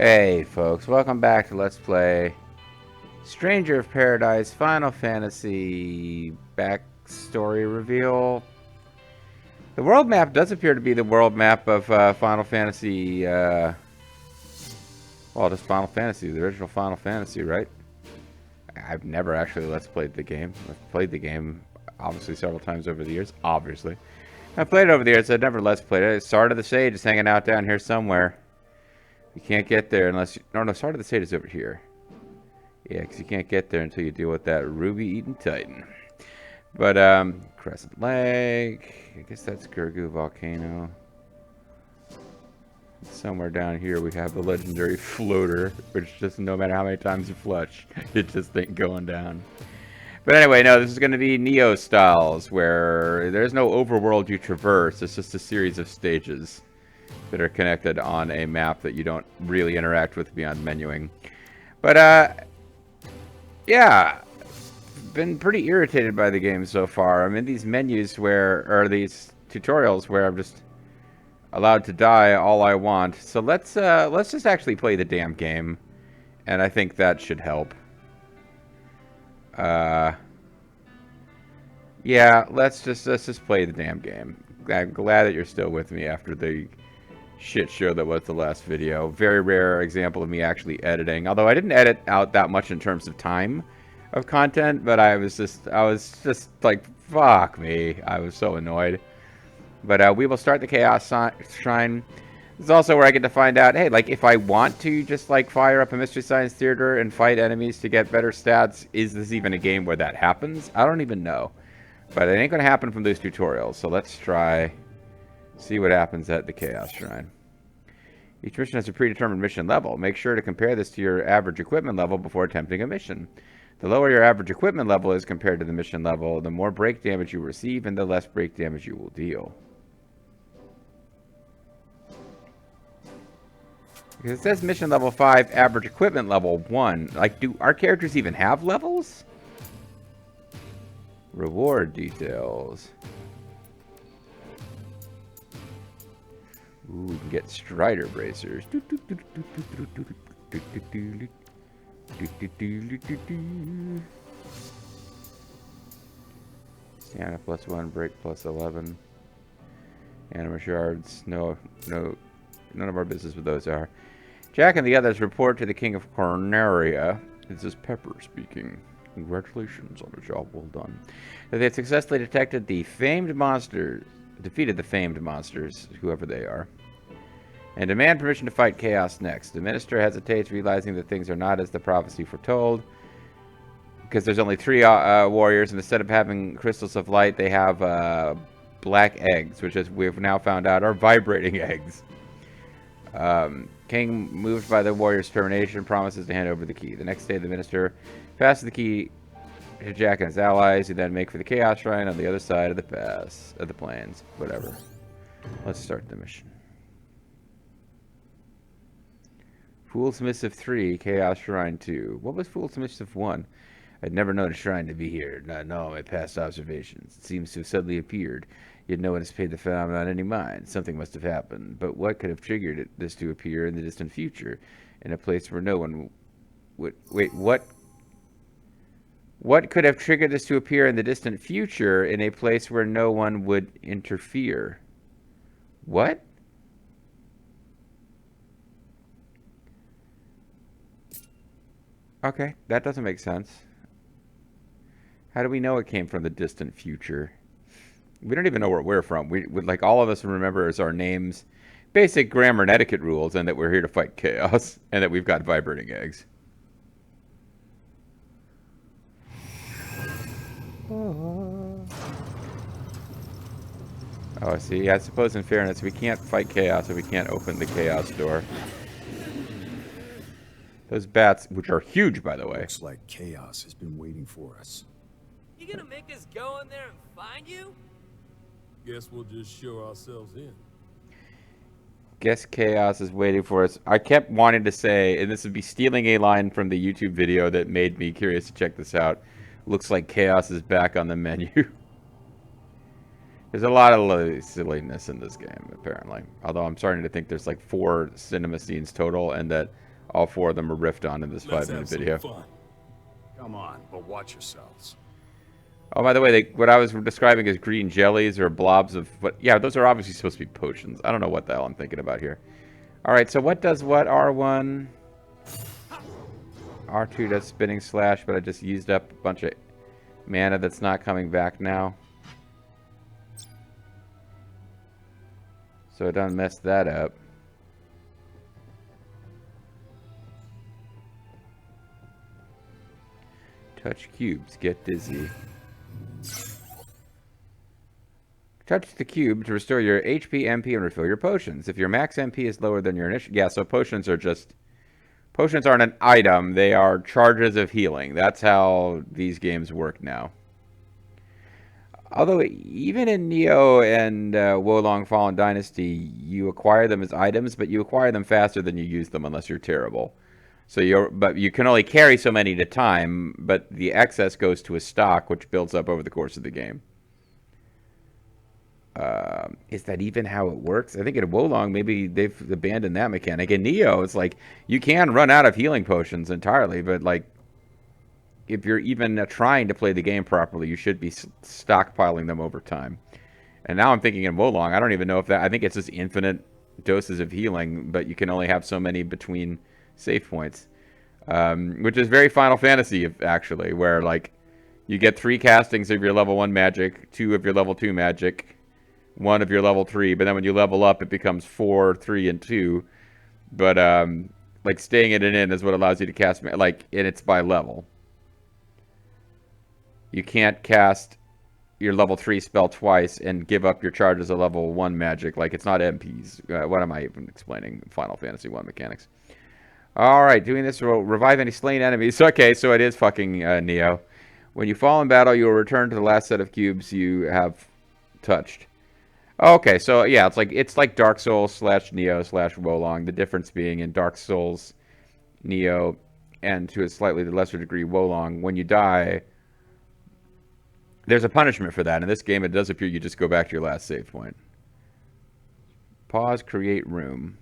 Hey folks, welcome back to Let's Play Stranger of Paradise Final Fantasy backstory reveal. The world map does appear to be the world map of Final Fantasy, well, just Final Fantasy, the original Final Fantasy, right? I've never actually Let's played the game. I've played the game, obviously, several times over the years, obviously. I've played it over the years, I've never Let's played it. Start of the Sage is hanging out down here somewhere. You can't get there unless you... No, Start of the Sage is over here. Yeah, because you can't get there until you deal with that ruby-eating titan. But, Crescent Lake. I guess that's Gurgu Volcano. Somewhere down here we have the legendary floater, which just no matter how many times you flush, it just ain't going down. But anyway, no, this is going to be Neo styles, where there's no overworld you traverse. It's just a series of stages that are connected on a map that you don't really interact with beyond menuing. But, yeah, been pretty irritated by the game so far. I'm in these menus or these tutorials where I'm just allowed to die all I want. So let's just actually play the damn game, and I think that should help. Yeah, let's just play the damn game. I'm glad that you're still with me after the shit show that was the last video. Very rare example of me actually editing. Although I didn't edit out that much in terms of time of content, but I was just like, fuck me. I was so annoyed. But we will start the Chaos Shrine. This is also where I get to find out, hey, like, if I want to just, like, fire up a Mystery Science Theater and fight enemies to get better stats, is this even a game where that happens? I don't even know. But it ain't going to happen from those tutorials, so let's try... see what happens at the Chaos Shrine. Each mission has a predetermined mission level. Make sure to compare this to your average equipment level before attempting a mission. The lower your average equipment level is compared to the mission level, the more break damage you receive and the less break damage you will deal. Because it says mission level 5, average equipment level 1. Like, do our characters even have levels? Reward details. Ooh, we can get Strider Bracers. Stamina +1, break +11. Anima shards. No, none of our business with those are. Jack and the others report to the King of Corneria. This is Pepper speaking. Congratulations on a job well done. That they've successfully detected the famed monsters. Defeated the famed monsters, whoever they are, and demand permission to fight Chaos next. The minister hesitates, realizing that things are not as the prophecy foretold, because there's only 3 warriors, and instead of having crystals of light, they have black eggs, which, as we've now found out, are vibrating eggs. King, moved by the warrior's determination, promises to hand over the key. The next day, the minister passes the key to Jack and his allies, who then make for the Chaos Shrine on the other side of the pass, of the plains. Whatever. Let's start the mission. Fool's Missive 3, Chaos Shrine 2. What was Fool's Missive 1? I'd never known a shrine to be here, not in all my past observations. It seems to have suddenly appeared, yet no one has paid the phenomenon any mind. Something must have happened, but what could have triggered this to appear in the distant future, in a place where no one would... Wait, what? What could have triggered this to appear in the distant future in a place where no one would interfere? What? Okay, that doesn't make sense. How do we know it came from the distant future? We don't even know where we're from. We like, all of us remember as our names, basic grammar and etiquette rules, and that we're here to fight chaos, and that we've got vibrating eggs. Oh, I see. I suppose in fairness, we can't fight chaos if we can't open the chaos door. Those bats, which are huge, by the way. Looks like chaos has been waiting for us. You gonna make us go in there and find you? Guess we'll just show ourselves in. Guess chaos is waiting for us. I kept wanting to say, and this would be stealing a line from the YouTube video that made me curious to check this out. Looks like chaos is back on the menu. There's a lot of silliness in this game, apparently. Although I'm starting to think there's like 4 cinema scenes total, and that all 4 of them are riffed on in this Let's 5-minute have some video. fun. Come on, but watch yourselves. Oh, by the way, what I was describing as green jellies or blobs of what? Yeah, those are obviously supposed to be potions. I don't know what the hell I'm thinking about here. All right, so what does what? R1, R2 does spinning slash, but I just used up a bunch of mana that's not coming back now. So it done messed that up. Touch cubes, get dizzy. Touch the cube to restore your HP, MP, and refill your potions. If your max MP is lower than your initial... Yeah, so potions are just... Potions aren't an item. They are charges of healing. That's how these games work now. Although, even in Neo and Wolong Fallen Dynasty, you acquire them as items, but you acquire them faster than you use them unless you're terrible. So but you can only carry so many at a time, but the excess goes to a stock, which builds up over the course of the game. Is that even how it works? I think in Wolong, maybe they've abandoned that mechanic. In Neo, it's like, you can run out of healing potions entirely, but like, if you're even trying to play the game properly, you should be stockpiling them over time. And now I'm thinking in Wolong, I don't even know if that... I think it's just infinite doses of healing, but you can only have so many between save points. Which is very Final Fantasy, actually, where, like, you get 3 castings of your level 1 magic, 2 of your level 2 magic, 1 of your level 3, but then when you level up, it becomes 4, 3, and 2. But, like, staying at an inn is what allows you to cast... Like, and it's by level. You can't cast your level 3 spell twice and give up your charge as a level 1 magic. Like, it's not MPs. What am I even explaining? Final Fantasy 1 mechanics. Alright, doing this will revive any slain enemies. Okay, so it is fucking Neo. When you fall in battle, you will return to the last set of cubes you have touched. Okay, so yeah, it's like Dark Souls / Neo / Wolong. The difference being in Dark Souls, Neo, and to a slightly lesser degree, Wolong, when you die, there's a punishment for that. In this game, it does appear you just go back to your last save point. Pause, create room.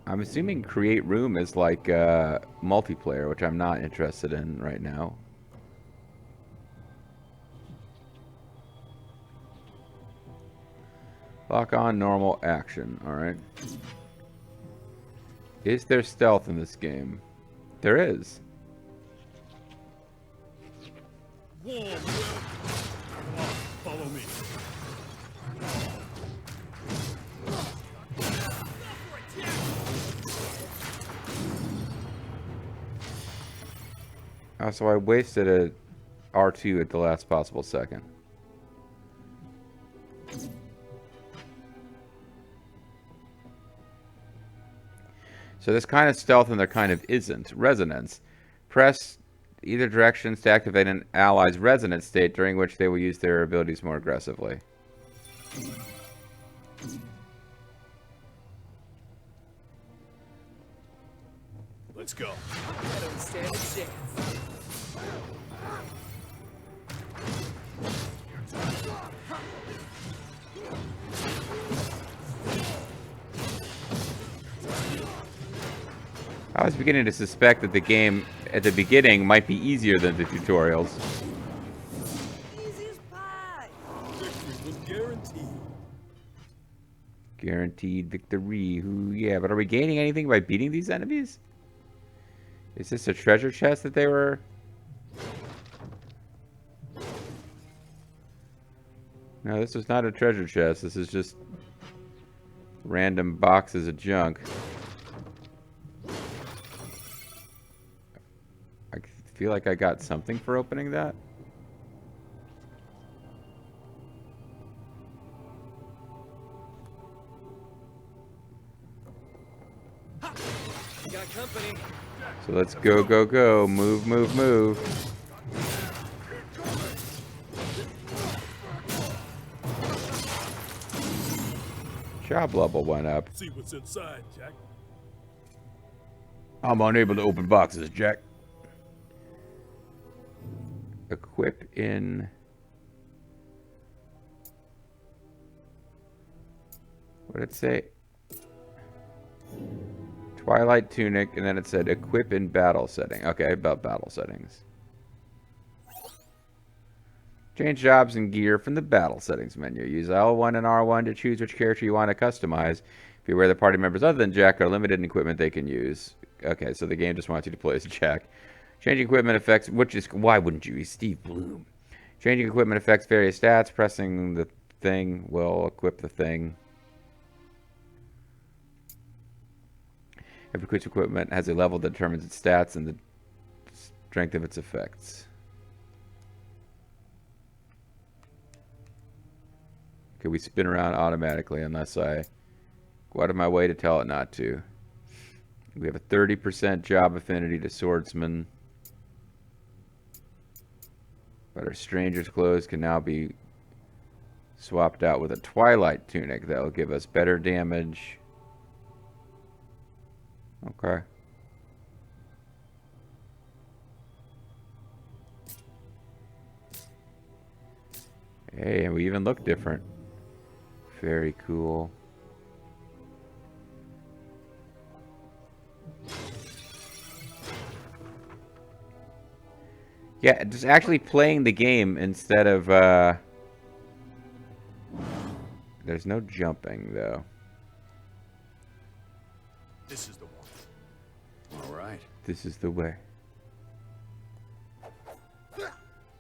I'm assuming create room is like multiplayer, which I'm not interested in right now. Lock on normal action. Alright. Is there stealth in this game? There is. Whoa, come on, follow me. Oh, so I wasted a R2 at the last possible second. So there's kind of stealth and there kind of isn't. Resonance. Press either directions to activate an ally's resonance state, during which they will use their abilities more aggressively. Let's go. I don't stand a chance. I was beginning to suspect that the game at the beginning might be easier than the tutorials. Easy as pie. Victory was guaranteed. Guaranteed victory. Yeah, but are we gaining anything by beating these enemies? Is this a treasure chest that they were... No, this was not a treasure chest. This is just random boxes of junk. I feel like I got something for opening that. You got company. So let's go, go, go. Move, move, move. Job level went up. See what's inside, Jack. I'm unable to open boxes, Jack. Equip in... What did it say? Twilight tunic, and then it said equip in battle setting. Okay, about battle settings. Change jobs and gear from the battle settings menu. Use L1 and R1 to choose which character you want to customize. If you're aware that party members other than Jack are limited in equipment they can use. Okay, so the game just wants you to play as Jack. Changing equipment affects, which is, why wouldn't you use Steve Bloom? Changing equipment affects various stats. Pressing the thing will equip the thing. Every piece of equipment has a level that determines its stats and the strength of its effects. Okay, we spin around automatically unless I go out of my way to tell it not to. We have a 30% job affinity to swordsman. But our stranger's clothes can now be swapped out with a twilight tunic that will give us better damage. Okay. Hey, and we even look different. Very cool. Yeah, just actually playing the game instead of, there's no jumping, though. This is the one. All right. This is the way.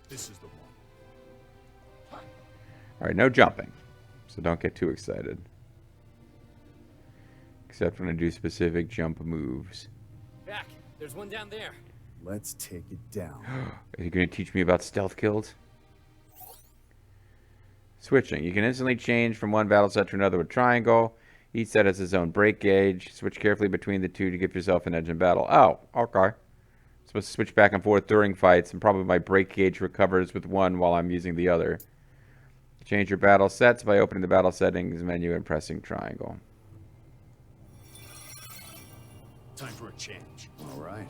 This is the one. Alright, no jumping. So don't get too excited. Except when I do specific jump moves. Back. There's one down there. Let's take it down. Are you going to teach me about stealth kills? Switching. You can instantly change from one battle set to another with triangle. Each set has its own break gauge. Switch carefully between the two to give yourself an edge in battle. Oh, okay. Supposed to switch back and forth during fights, and probably my break gauge recovers with one while I'm using the other. Change your battle sets by opening the battle settings menu and pressing triangle. Time for a change. All right.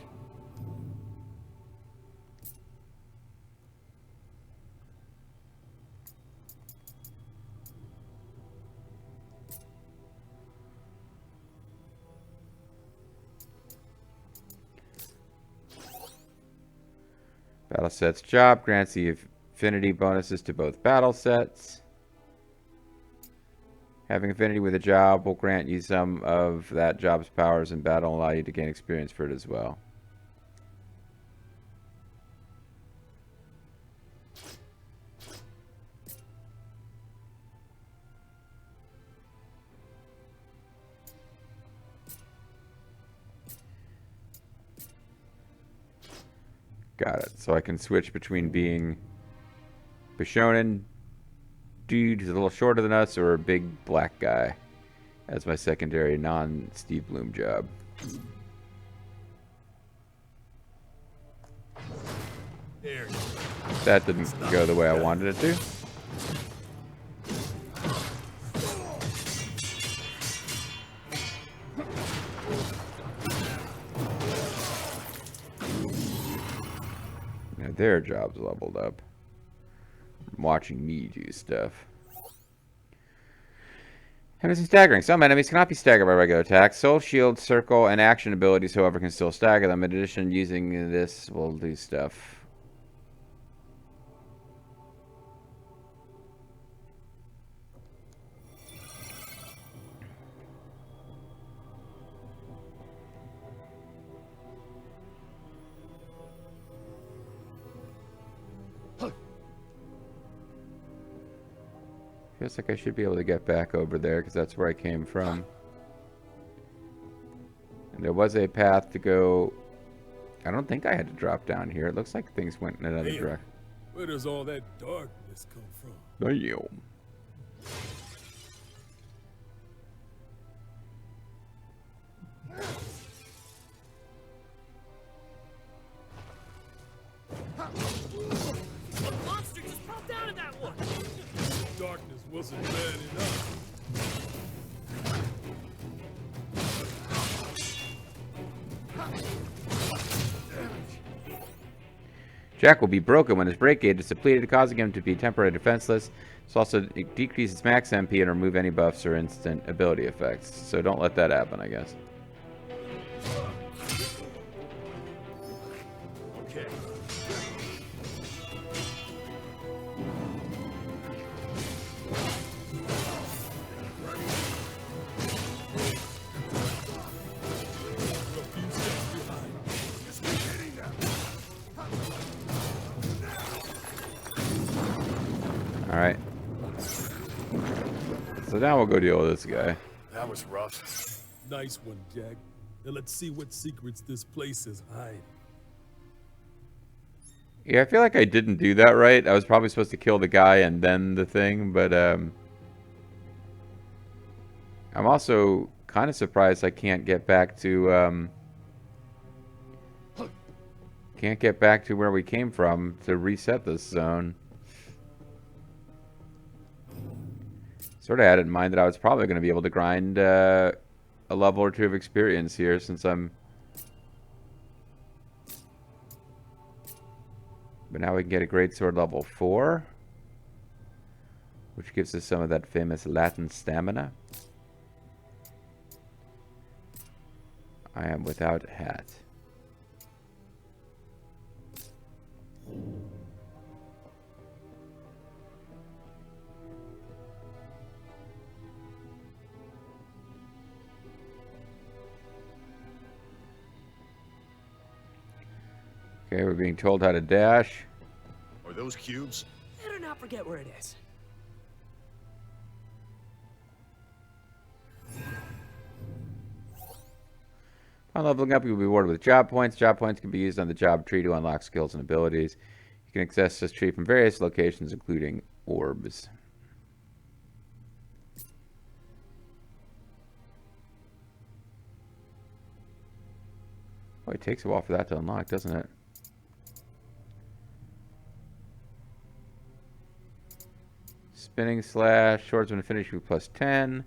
Battle sets job grants the affinity bonuses to both battle sets. Having affinity with a job will grant you some of that job's powers in battle and allow you to gain experience for it as well. Got it. So I can switch between being Bishonen dude who's a little shorter than us or a big black guy as my secondary non-Steve Bloom job. There. That didn't go the way I wanted it to. Now their job's leveled up. Watching me do stuff. Enemies staggering. Some enemies cannot be staggered by regular attacks. Soul Shield, Circle, and action abilities, however, can still stagger them. In addition, using this will do stuff. Feels like I should be able to get back over there because that's where I came from. And there was a path to go. I don't think I had to drop down here. It looks like things went in another Damn. direction. Where does all that darkness come from? Damn. Monster just popped out of that one. Darkness wasn't bad enough. Jack will be broken when his break gauge is depleted, causing him to be temporarily defenseless. This also decreases max MP and remove any buffs or instant ability effects. So don't let that happen, I guess. Okay. You're a few steps behind. Just keep hitting them. Alright. So now we'll go deal with this guy. That was rough. Nice one, Jack. Now let's see what secrets this place is hiding. Yeah, I feel like I didn't do that right. I was probably supposed to kill the guy and then the thing, but I'm also kind of surprised I can't get back to where we came from to reset this zone. Sort of had it in mind that I was probably going to be able to grind a level or two of experience here since I'm... But now we can get a great sword level 4, which gives us some of that famous Latin stamina. I am without hat. Okay, we're being told how to dash. Are those cubes? Better not forget where it is. On leveling up, you'll be rewarded with job points. Job points can be used on the job tree to unlock skills and abilities. You can access this tree from various locations, including orbs. Oh, it takes a while for that to unlock, doesn't it? Spinning slash, swordsman finish you plus 10.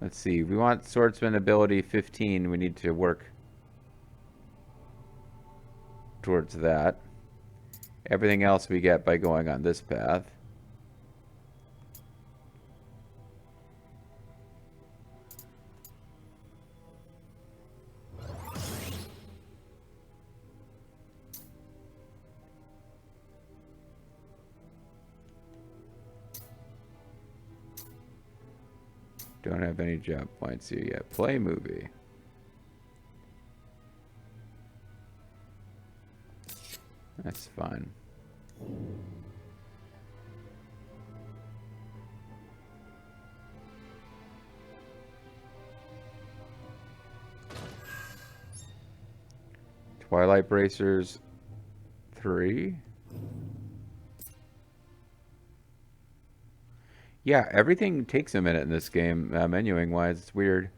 Let's see, we want swordsman ability 15. We need to work towards that. Everything else we get by going on this path. Don't have any job points here yet. Play movie. That's fine. Twilight Bracers 3. Yeah, everything takes a minute in this game, menuing wise. It's weird.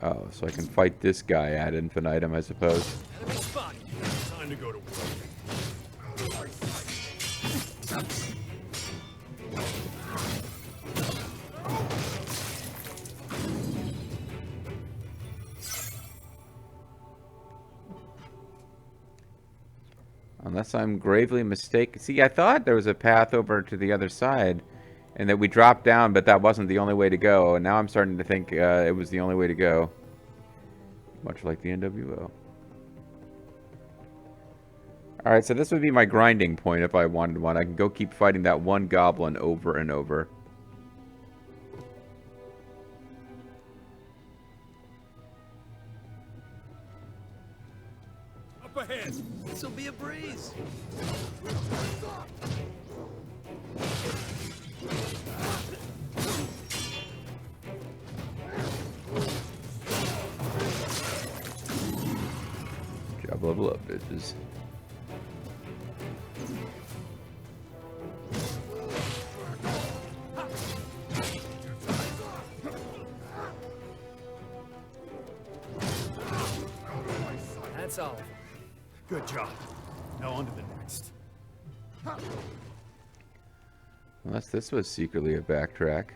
Oh, so I can fight this guy ad infinitum, I suppose. Enemy spotted. Time to go to work. Unless I'm gravely mistaken. See, I thought there was a path over to the other side and that we dropped down, but that wasn't the only way to go. And now I'm starting to think it was the only way to go. Much like the NWO. Alright, so this would be my grinding point if I wanted one. I can go keep fighting that one goblin over and over. Up ahead. This'll be a breeze. Job level up, bitches. That's all of them. Good job. Now on to the next. Unless this was secretly a backtrack.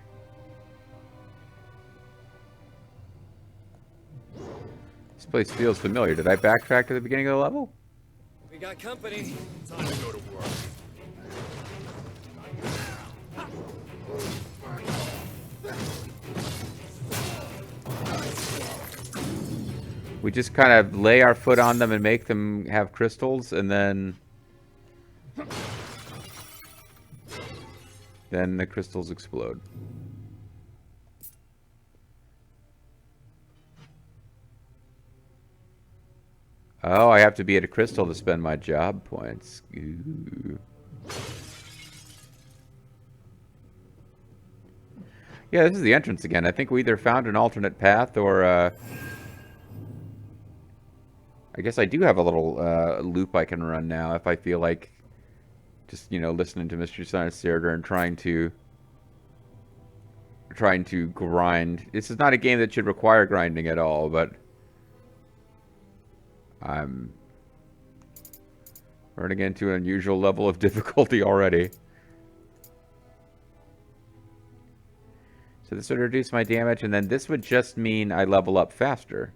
This place feels familiar. Did I backtrack to the beginning of the level? We got company. Time to go to work. We just kind of lay our foot on them and make them have crystals, and then the crystals explode. Oh, I have to be at a crystal to spend my job points. Ooh. Yeah, this is the entrance again. I think we either found an alternate path or... I guess I do have a little loop I can run now if I feel like just, you know, listening to Mystery Science Theater and trying to grind. This is not a game that should require grinding at all, but I'm running into an unusual level of difficulty already. So this would reduce my damage, and then this would just mean I level up faster.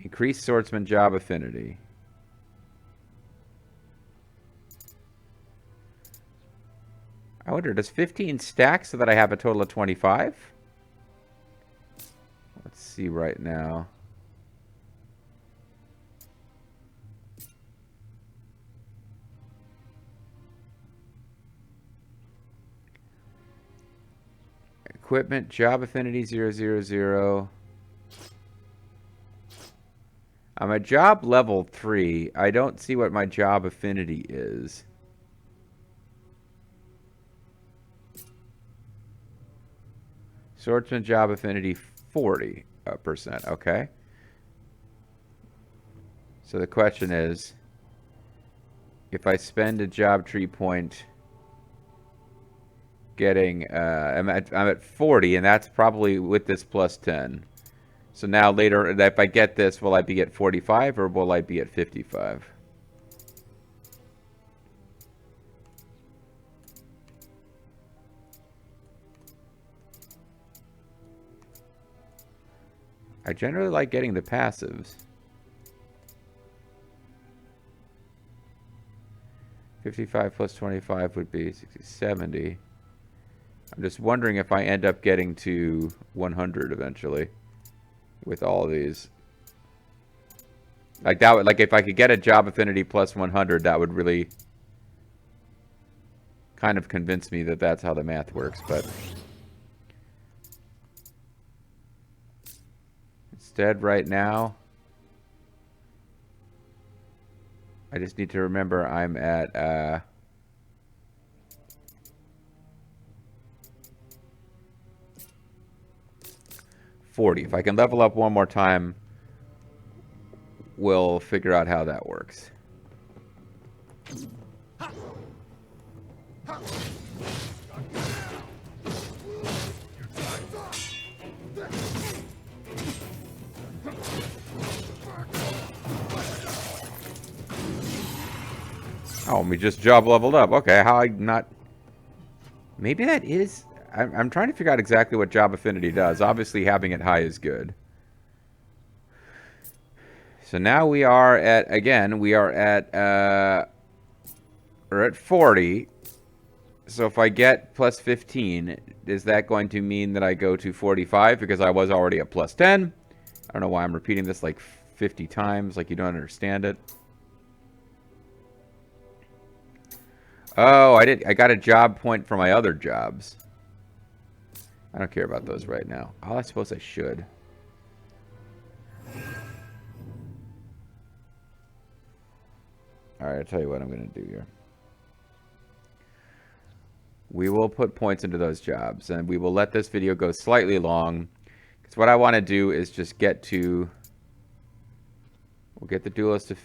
Increase swordsman job affinity. I wonder, does 15 stack so that I have a total of 25? Let's see right now. Equipment, job affinity 000. I'm at job level 3. I don't see what my job affinity is. Swordsman job affinity 40%. Okay. So the question is, if I spend a job tree point getting, I'm at 40, and that's probably with this plus 10. So now later, if I get this, will I be at 45 or will I be at 55? I generally like getting the passives. 55 plus 25 would be 60, 70. I'm just wondering if I end up getting to 100 eventually with all of these. Like that would, like if I could get a job affinity plus 100, that would really kind of convince me that that's how the math works, but instead right now I just need to remember I'm at 40. If I can level up one more time, we'll figure out how that works. Oh, we just job leveled up. Okay, how I not... Maybe that is... I'm trying to figure out exactly what job affinity does. Obviously, having it high is good. So now we are at, again, we're at 40. So if I get plus 15, is that going to mean that I go to 45 because I was already at plus 10? I don't know why I'm repeating this like 50 times, like you don't understand it. Oh, I got a job point for my other jobs. I don't care about those right now. Oh, I suppose I should. Alright, I'll tell you what I'm going to do here. We will put points into those jobs, and we will let this video go slightly long. Because what I want to do is just get to... We'll get the duelist to...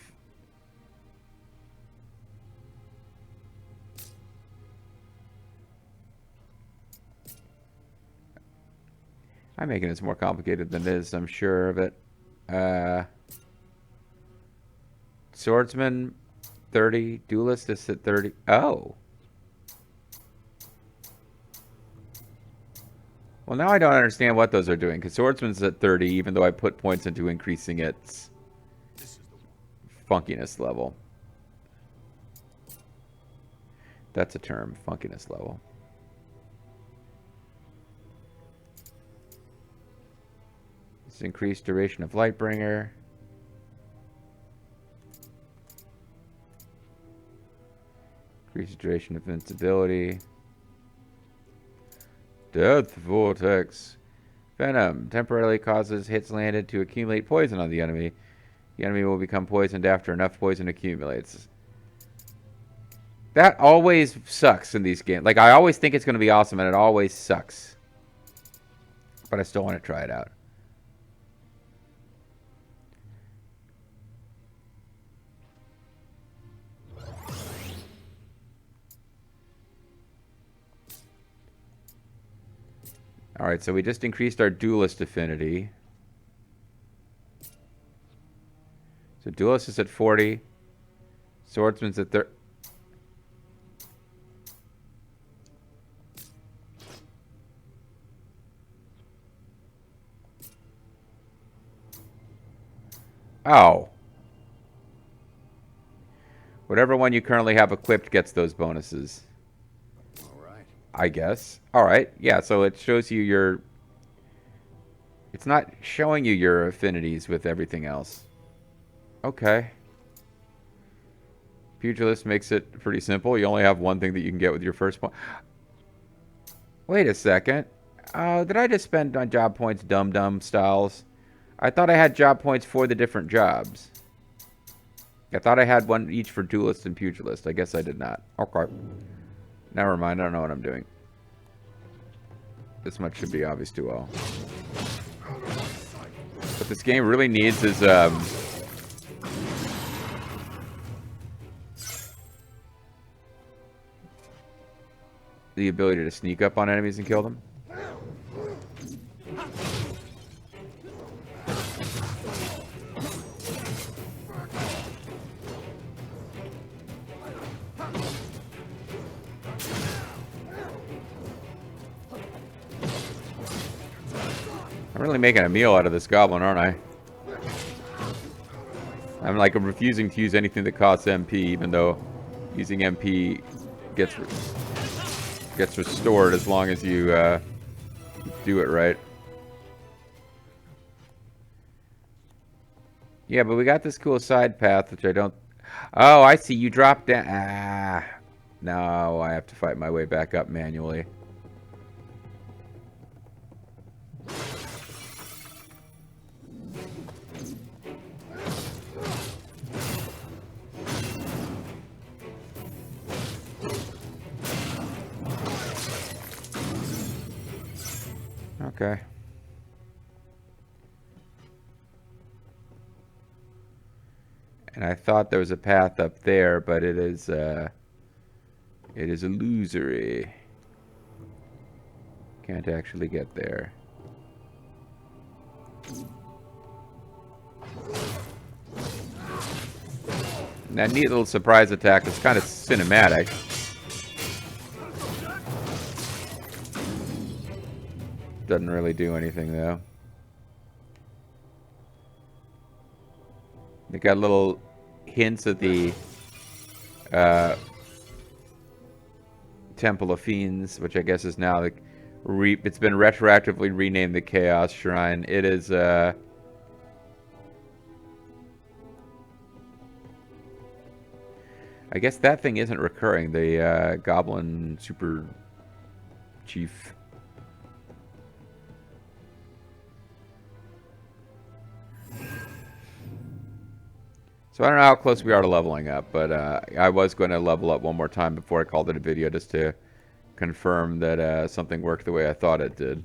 I'm making this more complicated than it is, I'm sure of it. Swordsman 30, duelist is at 30. Oh. Well, now I don't understand what those are doing, because swordsman's at 30, even though I put points into increasing its funkiness level. That's a term, funkiness level. It's increased duration of Lightbringer. Increased duration of invincibility. Death Vortex. Venom. Temporarily causes hits landed to accumulate poison on the enemy. The enemy will become poisoned after enough poison accumulates. That always sucks in these games. Like, I always think it's going to be awesome, and it always sucks. But I still want to try it out. Alright, so we just increased our duelist affinity. So duelist is at 40. Swordsman's at 30. Oh. Whatever one you currently have equipped gets those bonuses. Alright. I guess. Alright, yeah, so it shows you your... It's not showing you your affinities with everything else. Okay. Pugilist makes it pretty simple. You only have one thing that you can get with your first point. Wait a second. Did I just spend on job points dum-dum styles? I thought I had job points for the different jobs. I thought I had one each for duelist and pugilist. I guess I did not. Okay. Never mind. I don't know what I'm doing. This much should be obvious to all. What this game really needs is the ability to sneak up on enemies and kill them. I'm really making a meal out of this goblin, aren't I? I'm refusing to use anything that costs MP, even though using MP gets restored as long as you do it right. Yeah, but we got this cool side path, which I don't... Oh, I see. You drop down... Ah. No, I have to fight my way back up manually. Okay. And I thought there was a path up there, but it is illusory. Can't actually get there. And that neat little surprise attack is kind of cinematic. Doesn't really do anything, though. They got little hints of the Temple of Fiends, which I guess is now the it's been retroactively renamed the Chaos Shrine. It is I guess that thing isn't recurring. The Goblin Super Chief. So I don't know how close we are to leveling up, but I was going to level up one more time before I called it a video, just to confirm that something worked the way I thought it did.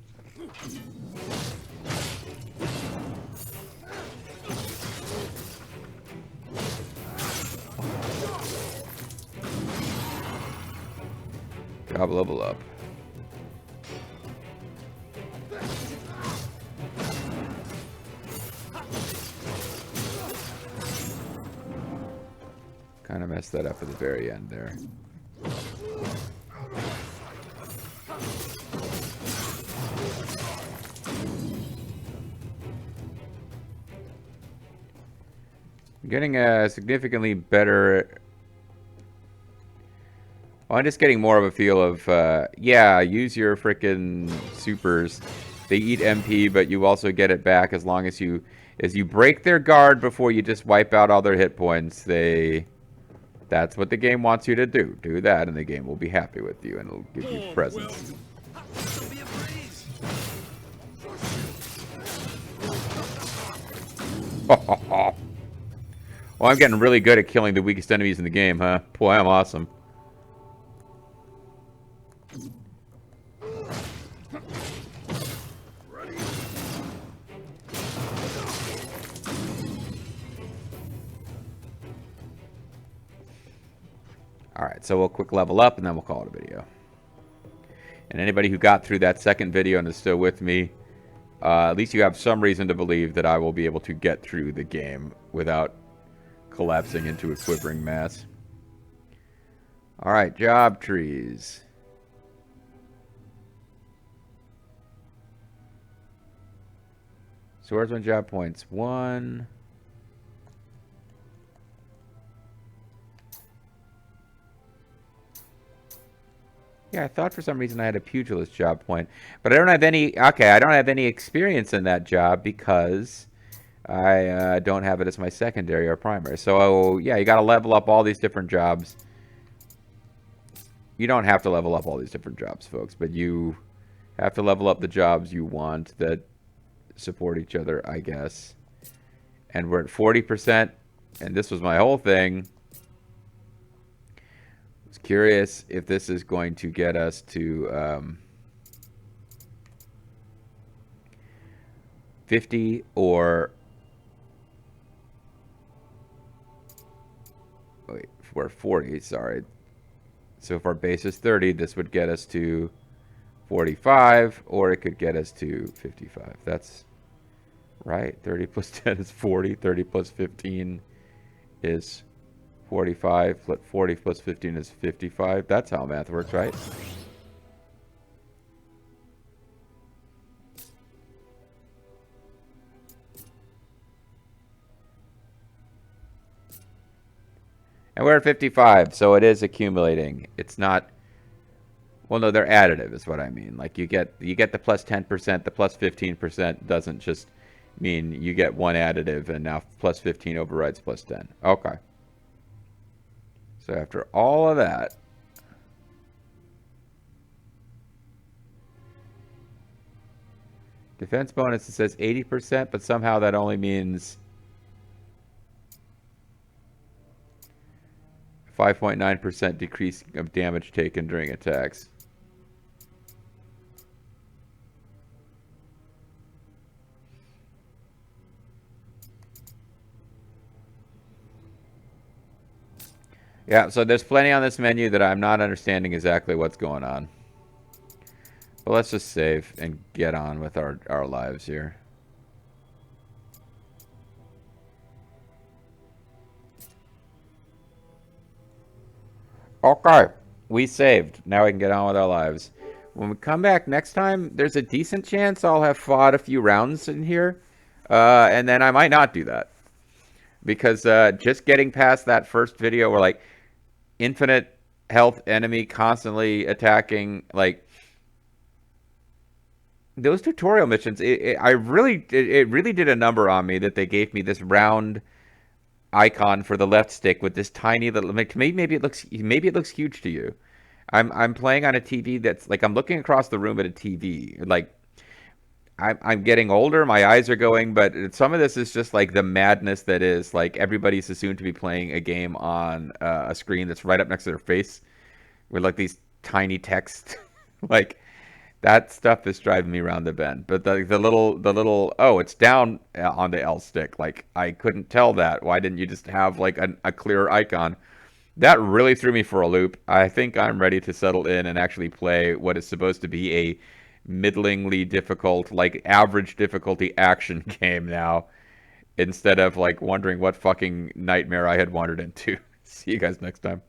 Job level up. Kind of messed that up at the very end there. I'm getting a significantly better... Well, I'm just getting more of a feel of, yeah, use your frickin' supers. They eat MP, but you also get it back as long as you break their guard before you just wipe out all their hit points. That's what the game wants you to do. Do that, and the game will be happy with you, and it'll give you presents. Well, I'm getting really good at killing the weakest enemies in the game, huh? Boy, I'm awesome. Alright, so we'll quick level up, and then we'll call it a video. And anybody who got through that second video and is still with me, at least you have some reason to believe that I will be able to get through the game without collapsing into a quivering mass. Alright, job trees. Swordsman job points. 1. Yeah, I thought for some reason I had a pugilist job point. But I don't have any... Okay, I don't have any experience in that job because I don't have it as my secondary or primary. So, yeah, you got to level up all these different jobs. You don't have to level up all these different jobs, folks. But you have to level up the jobs you want that support each other, I guess. And we're at 40%. And this was my whole thing. Curious if this is going to get us to 50 or wait, we're 40, sorry. So if our base is 30, this would get us to 45, or it could get us to 55. That's right. 30 plus 10 is 40. 30 plus 15 is 45, 40 plus 15 is 55. That's how math works, right? And we're at 55, so it is accumulating. It's not... Well, no, they're additive is what I mean. Like, you get the plus 10%, the plus 15% doesn't just mean you get one additive, and now plus 15 overrides plus 10. Okay. So after all of that, defense bonus, it says 80%, but somehow that only means 5.9% decrease of damage taken during attacks. Yeah, so there's plenty on this menu that I'm not understanding exactly what's going on. But let's just save and get on with our lives here. Okay, we saved. Now we can get on with our lives. When we come back next time, there's a decent chance I'll have fought a few rounds in here. And then I might not do that. Because just getting past that first video where, like, infinite health enemy constantly attacking, like, those tutorial missions, it really did a number on me that they gave me this round icon for the left stick with this tiny little, like, maybe it looks huge to you. I'm playing on a TV that's like, I'm looking across the room at a TV. Like, I'm getting older, my eyes are going, but some of this is just like the madness that is like everybody's assumed to be playing a game on a screen that's right up next to their face with like these tiny text. Like, that stuff is driving me around the bend. But the little oh, it's down on the L stick. Like, I couldn't tell that. Why didn't you just have like a clearer icon? That really threw me for a loop. I think I'm ready to settle in and actually play what is supposed to be a middlingly difficult, like average difficulty action game now, instead of like wondering what fucking nightmare I had wandered into. See you guys next time.